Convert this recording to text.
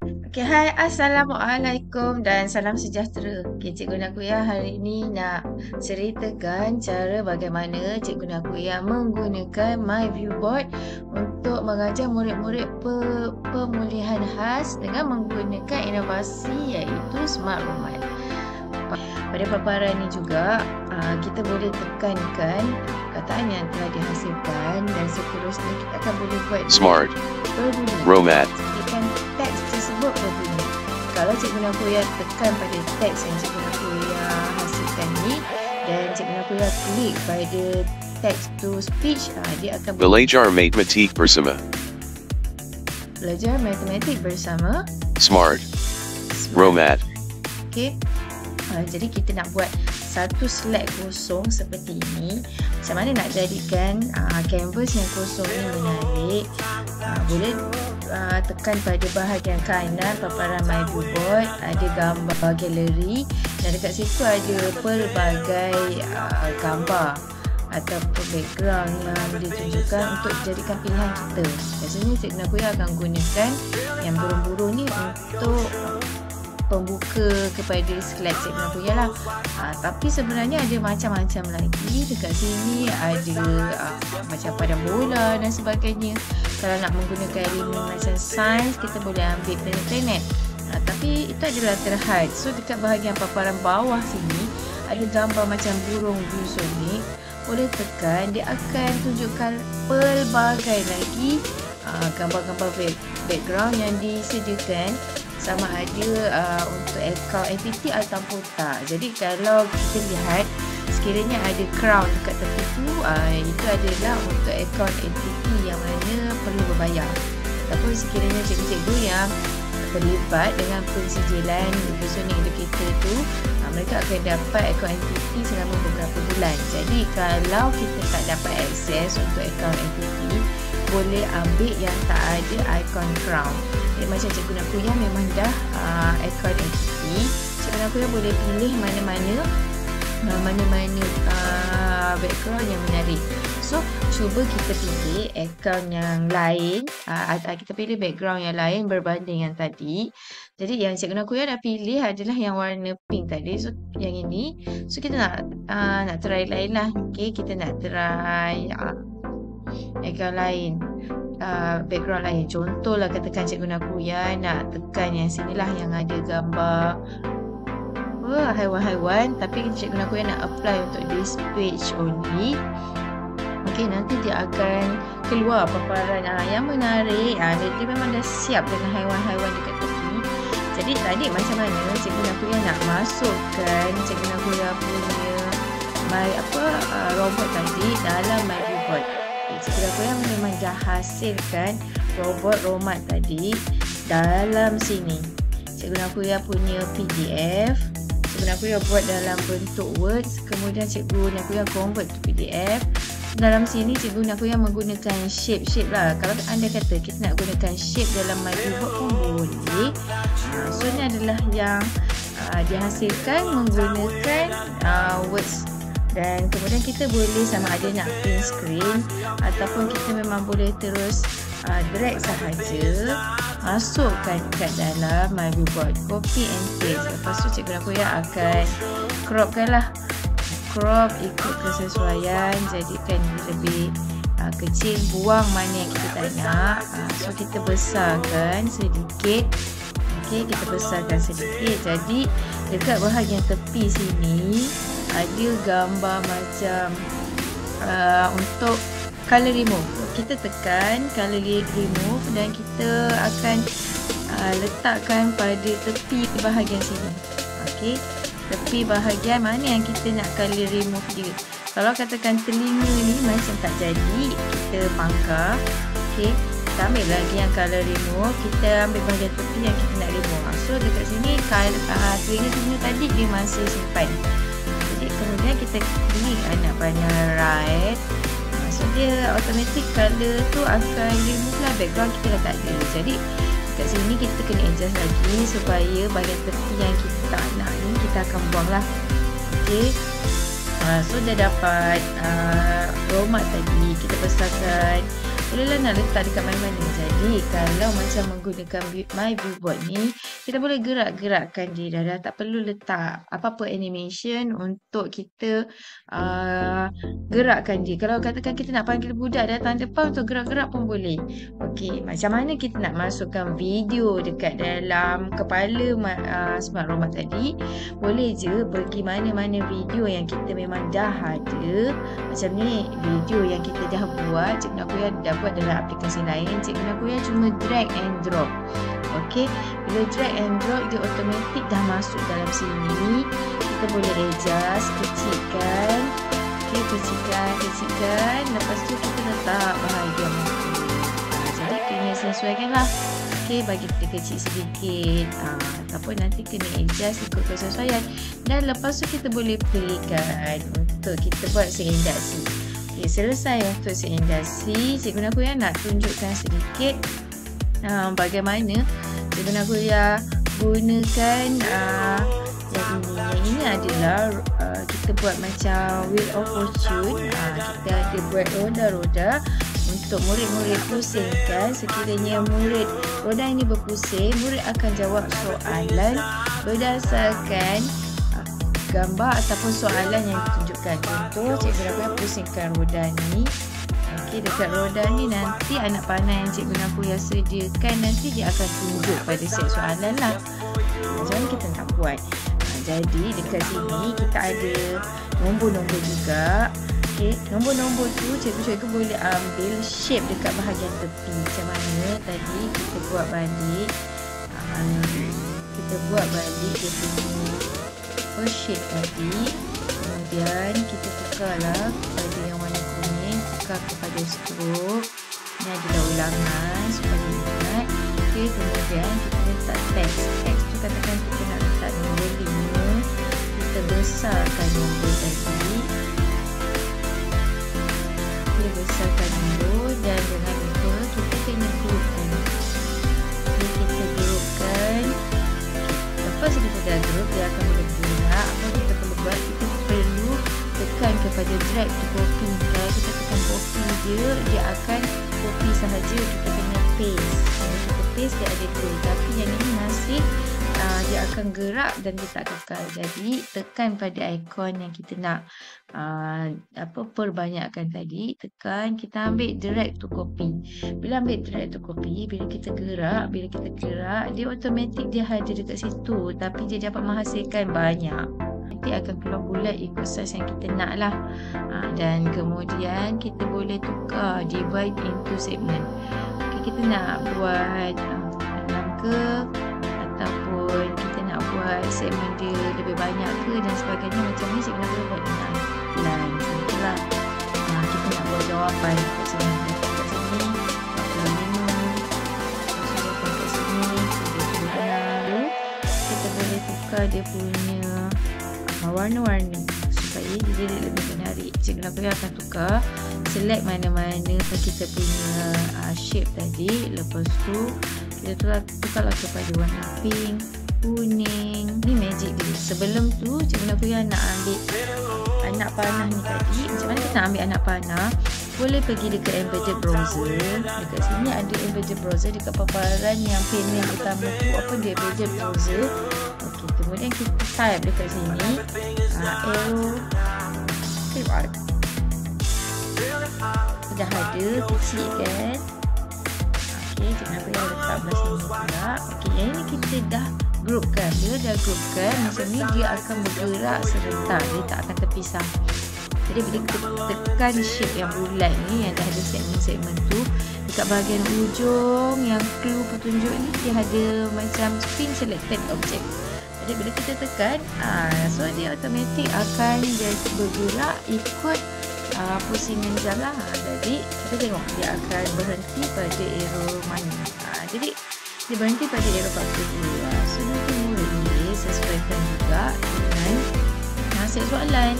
Okay, hai, Assalamualaikum dan salam sejahtera. Okay, Cikgu Nakuya hari ini nak ceritakan cara bagaimana Cikgu Nakuya menggunakan My Viewboard untuk mengajar murid-murid pemulihan khas dengan menggunakan inovasi iaitu Smart Romat. Pada paparan ini juga, kita boleh tekankan kataan yang telah dihasilkan dan seterusnya kita akan boleh buat Smart berbunyi. Romat. Pastikan teks tersebut berbunyi. Kalau Cikgu Nakuya tekan pada teks yang Cikgu Nakuya hasilkan ni dan Cikgu Nakuya klik pada text to speech, dia akan Belajar matematik bersama. belajar matematik bersama Smart Romat. Okey. Jadi kita nak buat satu slide kosong seperti ini. Macam mana nak jadikan canvas yang kosong ini menarik? Boleh tekan pada bahagian kanan paparan My Viewboard, ada gambar galeri dan dekat situ ada pelbagai gambar ataupun background yang ditunjukkan untuk jadikan pilihan kita. Biasanya Cikgu Nakuya akan gunakan yang burung-burung ni untuk pembuka kepada slide Cikgu Nakuya lah. Tapi sebenarnya ada macam-macam lagi. Dekat sini ada macam padang bola dan sebagainya. Kalau nak menggunakan elemen macam sains, kita boleh ambil planet-planet. Tapi itu adalah terhad. So dekat bahagian paparan bawah sini ada gambar macam burung biosonik. Boleh tekan, dia akan tunjukkan pelbagai lagi gambar-gambar background yang disediakan, sama ada untuk akaun entiti ataupun tak. Jadi kalau kita lihat sekiranya ada crown dekat tepi tu, itu adalah untuk akaun entiti yang mana perlu berbayar. Ataupun sekiranya cikgu-cikgu yang terlibat dengan pensijilan Biosonik Educator tu, mereka akan dapat akaun entiti selama beberapa bulan. Jadi kalau kita tak dapat akses untuk akaun entiti, boleh ambil yang tak ada ikon crown. Jadi macam Cikgu Nakuya memang dah akaun entiti, Cikgu Nakuya boleh pilih mana-mana background yang menarik. So cuba kita pilih akaun yang lain, kita pilih background yang lain berbanding yang tadi. Jadi yang Cikgu Nakuya dah pilih adalah yang warna pink tadi. So yang ini, so kita nak try lain lah. Okay, kita nak try akaun lain, background lain. Contohlah katakan Cikgu Nakuya nak tekan yang sinilah yang ada gambar haiwan-haiwan, tapi Cikgu Nakuya nak apply untuk this page only. Okey, nanti dia akan keluar paparan yang menarik. Dia memang dah siap dengan haiwan-haiwan dekat tepi. Jadi tadi macam mana Cikgu Nakuya nak masukkan Cikgu Nakuya punya robot tadi dalam My Viewboard. Cikgu Nakuya memang dah hasilkan robot Romat tadi dalam sini. Cikgu Nakuya punya PDF, Cikgu Nakuya buat dalam bentuk words, kemudian Cikgu Nakuya convert to PDF. Dalam sini Cikgu Nakuya menggunakan shape lah. Kalau anda kata kita nak gunakan shape dalam My Viewboard pun boleh. So ni adalah yang dihasilkan menggunakan words. Dan kemudian kita boleh sama ada nak print screen ataupun kita memang boleh terus drag sahaja, masukkan kat dalam My Viewboard, copy and paste. Lepas tu Cikgu Nakuya akan cropkan lah, crop ikut kesesuaian, jadikan lebih kecil, buang mana yang kita tak nak. So kita besarkan sedikit. Okey, kita besarkan sedikit. Jadi dekat bahagian tepi sini ada gambar macam untuk color remove. Kita tekan color remove dan kita akan letakkan pada tepi bahagian sini. Okey, tepi bahagian mana yang kita nak color remove dia. Kalau katakan telinga ni macam tak jadi, kita pangkar. Okey, kita ambil lagi yang color remove, kita ambil bahagian tepi yang kita nak remove. So dekat sini telinga tadi dia masih simpan. Kemudian kita klik nak panel right. So dia automatic color tu akan remove lah, background kita dah tak ada. Jadi kat sini kita kena adjust lagi supaya bahagian tepi yang kita tak nak ni kita akan buang lah. Okay, so dah dapat Romat tadi. Kita besarkan bolehlah nak letak dekat mana-mana. Jadi kalau macam menggunakan My Viewboard ni, kita boleh gerak-gerakkan dia. Dah tak perlu letak apa-apa animation untuk kita gerakkan dia. Kalau katakan kita nak panggil budak datang depan untuk gerak-gerak pun boleh. Okey, macam mana kita nak masukkan video dekat dalam kepala Smart Romad tadi? Boleh je pergi mana-mana video yang kita memang dah ada. Macam ni video yang kita dah buat, Cikgu Nakuya dah buat dalam aplikasi lain. Cikgu Nakuya cuma drag and drop. Okey, bila drag and drop dia automatik dah masuk dalam sini. Kita boleh adjust, kecilkan. Okey, kecilkan. Lepas tu kita letak bahagian muka. Jadi kena sesuaikanlah. Okey, bagi kita kecil sedikit. Ataupun nanti kena adjust ikut kesesuaian. Dan lepas tu kita boleh pilihkan untuk kita buat seindasi. Okey, selesai untuk seindasi. Cikgu Nakuya nak tunjukkan sedikit bagaimana Cikgu Nakuya gunakan yang ini adalah kita buat macam Wheel of Fortune. Kita ada buat roda-roda untuk murid-murid pusingkan. Sekiranya roda ini berpusing, murid akan jawab soalan berdasarkan gambar ataupun soalan yang ditunjukkan. Contoh, Cikgu Nakuya pusingkan roda ni. Okey, dekat roda ni nanti anak panah yang Cikgu Nakuya sediakan nanti dia akan tunjuk pada set soalan lah. Macam mana kita nak buat? Jadi dekat sini kita ada nombor-nombor juga. Okey, nombor-nombor tu cikgu-cikgu boleh ambil shape dekat bahagian tepi. Macam mana tadi kita buat balik. Kita buat balik dia punya shape tadi. Kemudian kita tukarlah kepada yang warna kuning, tukar kepada stroke. Ini adalah ulangan supaya ingat. Okey, kemudian kita letak teks. Teks tu katakan kita nak letak nombor 5. Kita besarkan nombor tadi. Kita besarkan nombor dan jangan lupa kita kena grupkan. Jadi kita grupkan. Lepas kita dah group, dia akan boleh gerak. Apa kita perlu buat? Kita perlu tekan kepada drag to copy. Kalau kita tekan copy dia akan copy sahaja. Kita kena paste. Kalau kita paste dia ada tu. Tapi yang ini masih dia akan gerak dan dia tak kekal. Jadi tekan pada ikon yang kita nak perbanyakkan tadi. Tekan, kita ambil drag to copy. Bila ambil drag to copy, bila kita gerak, dia automatik dia hadir dekat situ. Tapi dia dapat menghasilkan banyak. Nanti akan keluar bulat ikut size yang kita nak lah. Dan kemudian kita boleh tukar, divide into segment. Okay, kita nak buat 6 ke, ataupun kita nak buat segmen dia lebih banyak ke dan sebagainya. Macam ni cikgu nak buat 6 line. Contohlah kita nak buat jawapan kat sini. Kat sini 45. Kat sini 36. Kita boleh tukar dia punya warna-warni supaya dia lebih menarik. Cikgu Nakuya akan tukar, select mana-mana kita punya shape tadi. Lepas tu kita tukarlah kepada warna pink, kuning. Ni magic dia. Sebelum tu Cikgu Nakuya nak ambil anak panah ni tadi. Macam mana kita nak ambil anak panah? Boleh pergi dekat embedded browser. Dekat sini ada embedded browser. Dekat paparan yang panel utama tu apa dia, embedded browser. Okey, kemudian kita type dekat sini arrow clip art. Dah ada, kecil kan? Okey, Cikgu Nakuya letak belah sini pula. Okey, yang ini kita dah groupkan. Bila dah groupkan, macam ni dia akan bergerak serentak. Dia tak akan terpisah. Jadi bila kita tekan shape yang bulat ni, yang dah ada segmen-segmen tu, dekat bahagian ujung yang clue petunjuk ni, dia ada macam spin selected object. Jadi bila kita tekan, so dia automatik akan dia bergerak ikut pusingan jam lah. Jadi kita tengok dia akan berhenti pada arrow mana. Jadi dia berhenti pada arrow 42. So nanti murid ni sesuaikan juga dengan set soalan.